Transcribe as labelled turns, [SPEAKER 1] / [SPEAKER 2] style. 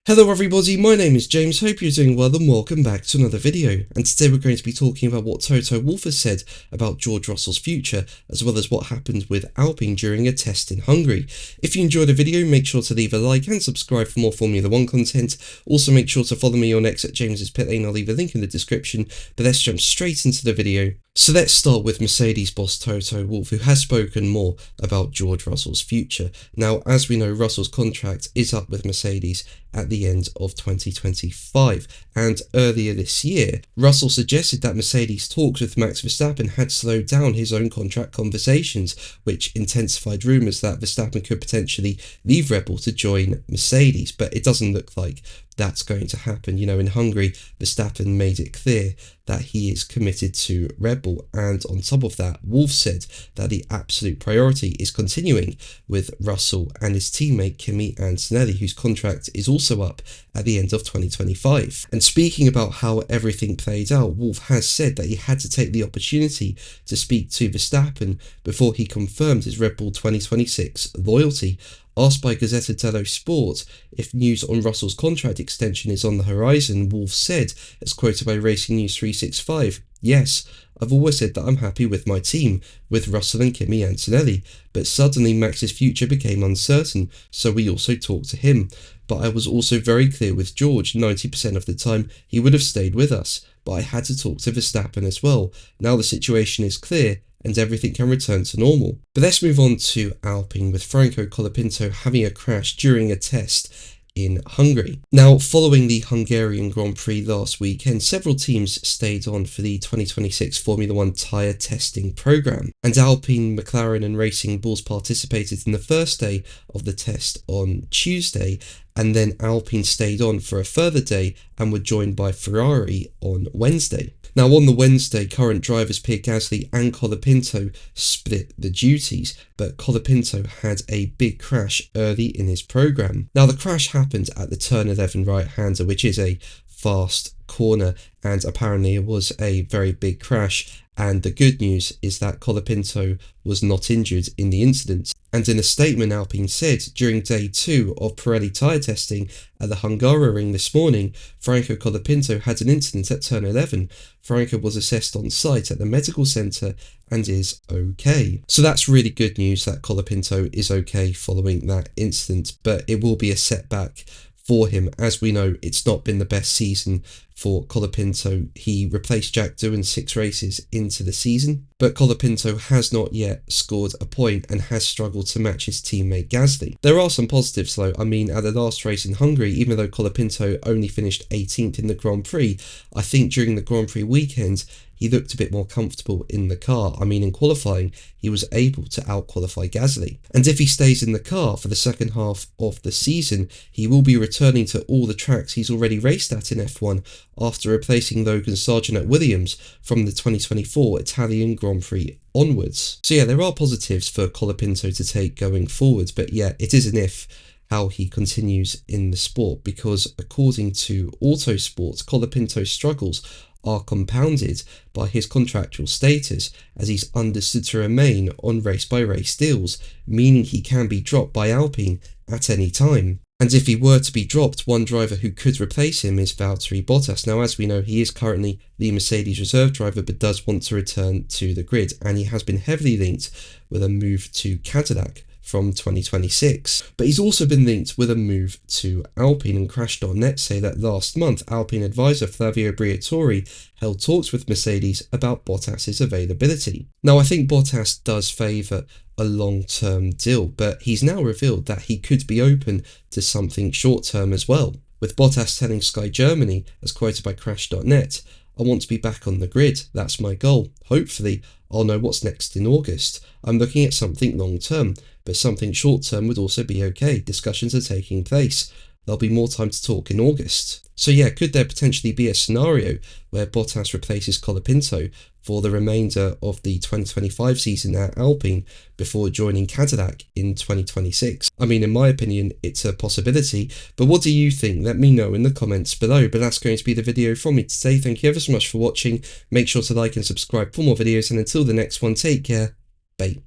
[SPEAKER 1] Hello everybody, my name is James, hope you're doing well and welcome back to another video, and today we're going to be talking about what Toto Wolff has said about George Russell's future, as well as what happened with Alpine during a test in Hungary. If you enjoyed the video, make sure to leave a like and subscribe for more Formula 1 content. Also make sure to follow me on X at James's Pit Lane, I'll leave a link in the description, but let's jump straight into the video. So let's start with Mercedes boss Toto Wolff, who has spoken more about George Russell's future. Now, as we know, Russell's contract is up with Mercedes at the end of 2025, and earlier this year, Russell suggested that Mercedes talks with Max Verstappen had slowed down his own contract conversations, which intensified rumours that Verstappen could potentially leave Red Bull to join Mercedes, but it doesn't look like that's going to happen. You know, in Hungary, Verstappen made it clear that he is committed to Red Bull, and on top of that, Wolff said that the absolute priority is continuing with Russell and his teammate Kimi Antonelli, whose contract is also up at the end of 2025. And speaking about how everything played out, Wolff has said that he had to take the opportunity to speak to Verstappen before he confirmed his Red Bull 2026 loyalty. Asked by Gazzetta dello Sport if news on Russell's contract extension is on the horizon, Wolff said, as quoted by Racing News 365, "Yes, I've always said that I'm happy with my team, with Russell and Kimi Antonelli, but suddenly Max's future became uncertain, so we also talked to him. But I was also very clear with George, 90% of the time he would have stayed with us, but I had to talk to Verstappen as well. Now the situation is clear, and everything can return to normal." But let's move on to Alpine, with Franco Colapinto having a crash during a test in Hungary. Now, following the Hungarian Grand Prix last weekend, several teams stayed on for the 2026 Formula 1 tyre testing programme, and Alpine, McLaren and Racing Bulls participated in the first day of the test on Tuesday, and then Alpine stayed on for a further day and were joined by Ferrari on Wednesday. Now, on the Wednesday, current drivers Pierre Gasly and Colapinto split the duties, but Colapinto had a big crash early in his programme. Now, the crash happened at the turn 11 right-hander, which is a fast corner, and apparently it was a very big crash, and the good news is that Colapinto was not injured in the incident. And in a statement, Alpine said, during day 2 of Pirelli tyre testing at the Hungaroring this morning, Franco Colapinto had an incident at turn 11. Franco was assessed on site at the medical centre and is okay. So that's really good news that Colapinto is okay following that incident, but it will be a setback for him. As we know, it's not been the best season for Colapinto. He replaced Jack Doohan 6 races into the season, but Colapinto has not yet scored a point and has struggled to match his teammate Gasly. There are some positives though. I mean, at the last race in Hungary, even though Colapinto only finished 18th in the Grand Prix, I think during the Grand Prix weekend, he looked a bit more comfortable in the car. I mean, in qualifying, he was able to out-qualify Gasly. And if he stays in the car for the second half of the season, he will be returning to all the tracks he's already raced at in F1 after replacing Logan Sargent at Williams from the 2024 Italian Grand Prix onwards. So yeah, there are positives for Colapinto to take going forward, but yeah, it is an if how he continues in the sport, because according to Autosport, Colapinto's struggles are compounded by his contractual status, as he's understood to remain on race-by-race deals, meaning he can be dropped by Alpine at any time. And if he were to be dropped, one driver who could replace him is Valtteri Bottas. Now, as we know, he is currently the Mercedes reserve driver, but does want to return to the grid, and he has been heavily linked with a move to Cadillac from 2026. But he's also been linked with a move to Alpine, and Crash.net say that last month Alpine advisor Flavio Briatore held talks with Mercedes about Bottas's availability. Now, I think Bottas does favour a long-term deal, but he's now revealed that he could be open to something short-term as well, with Bottas telling Sky Germany, as quoted by Crash.net, "I want to be back on the grid, that's my goal. Hopefully, I'll know what's next in August. I'm looking at something long-term, but something short-term would also be okay. Discussions are taking place. There'll be more time to talk in August." So yeah, could there potentially be a scenario where Bottas replaces Colapinto for the remainder of the 2025 season at Alpine before joining Cadillac in 2026? I mean, in my opinion, it's a possibility, but what do you think? Let me know in the comments below. But that's going to be the video from me today. Thank you ever so much for watching. Make sure to like and subscribe for more videos, and until the next one, take care. Bye.